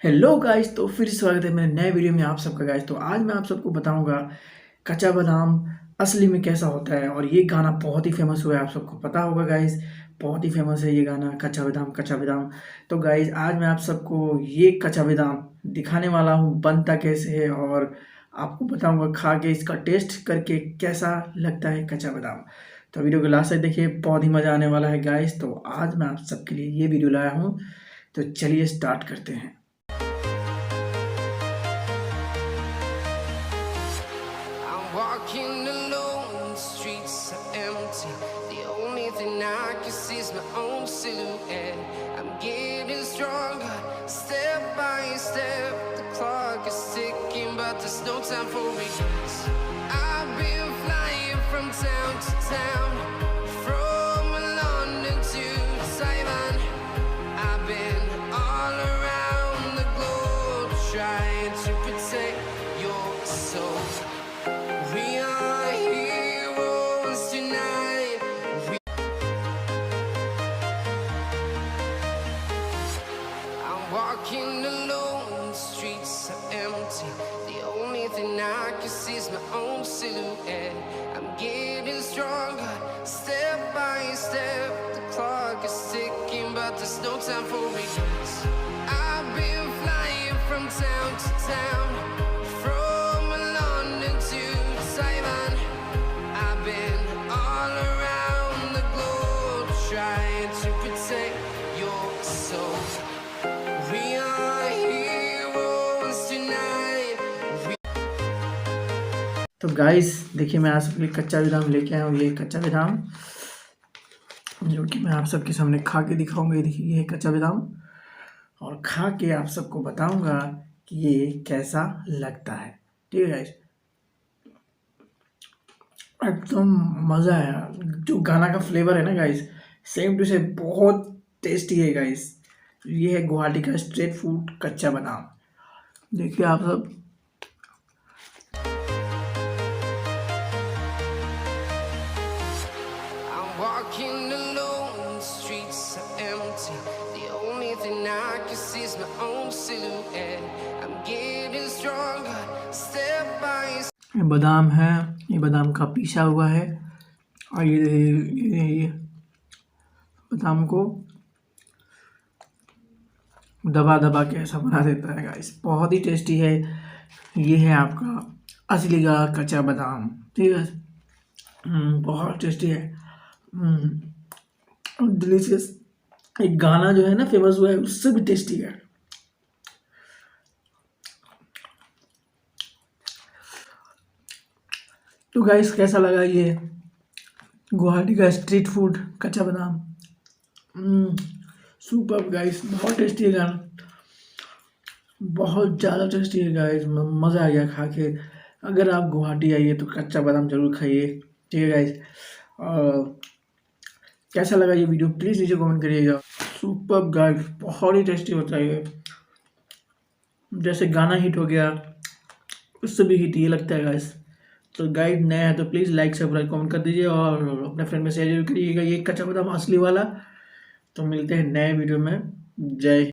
Hello guys, तो फिर स्वागत है मेरे नए वीडियो में आप सबका गाइस। तो आज मैं आप सबको बताऊंगा कच्चा बादाम असली में कैसा होता है। और ये गाना बहुत ही फेमस हुआ है, आप सबको पता होगा गाइस। बहुत ही फेमस है ये गाना, कच्चा बादाम कच्चा बादाम। तो गाइस आज मैं आप सबको ये कच्चा बादाम दिखाने वाला हूँ बनता कैसे है, और आपको बताऊंगा खा के इसका टेस्ट करके कैसा लगता है कच्चा बादाम। तो वीडियो को लास्ट तक देखिए, बहुत ही मज़ा आने वाला है गाइस। तो आज मैं आप सबके लिए ये वीडियो लाया हूँ, तो चलिए स्टार्ट करते हैं। I'm walking alone, the streets are empty. The only thing I can see is my own silhouette. I'm getting stronger, step by step. The clock is ticking, but there's no time for regrets. I've been flying from town to town, from London to Taiwan. I've been all around the globe trying to protect your soul. We are heroes tonight. I'm walking alone, the streets are empty. The only thing I can see is my own silhouette. I'm getting stronger, step by step. The clock is ticking, but there's no time for regrets. I've been flying from town to town, from London to Taiwan. I've been all around the globe trying to protect your soul. We are heroes tonight. तो guys देखिए, मैं आप सबके लिए कच्चा बादाम लेके आया हूँ। ये कच्चा बादाम जो कि मैं आप सबके सामने खा के दिखाऊंगा। ये देखिए, ये है कच्चा बादाम, और खा के आप सबको बताऊंगा कि ये कैसा लगता है। ठीक है गाइस, एकदम मज़ा है। जो गाना का फ्लेवर है ना गाइस, सेम टू सेम बहुत टेस्टी है गाइस। ये है गुवाहाटी का स्ट्रीट फूड कच्चा बादाम। देखिए आप सब, I'm walking alone, the streets are empty. The only thing I can see is my own silhouette. I'm getting stronger, step by step. ये बादाम है, ये बादाम का पीसा हुआ है। और ये बादाम को दबा दबा के ऐसा बना देता है गाइस, बहुत ही टेस्टी है। ये है आपका असली का कच्चा बादाम। ठीक है, बहुत टेस्टी है, डिलीशियस। एक गाना जो है ना फेमस हुआ है, उससे भी टेस्टी है। तो गाइस कैसा लगा ये गुवाहाटी का स्ट्रीट फूड कच्चा बादाम? सुपर गाइस, बहुत टेस्टी है गाना, बहुत ज़्यादा टेस्टी है गाइस। मज़ा आ गया खा के। अगर आप गुवाहाटी आइए तो कच्चा बादाम जरूर खाइए। ठीक है गाइस, और कैसा लगा ये वीडियो प्लीज़ नीचे कमेंट करिएगा। सुपर गाइस, बहुत ही टेस्टी होता है ये। जैसे गाना हिट हो गया, उससे भी हिट ये लगता है गाइस। तो गाइड नया है तो प्लीज़ लाइक सब्सक्राइब कमेंट कर दीजिए, और अपने फ्रेंड में शेयर जरूर करिएगा ये कच्चा बादाम असली वाला। तो मिलते हैं नए वीडियो में। जय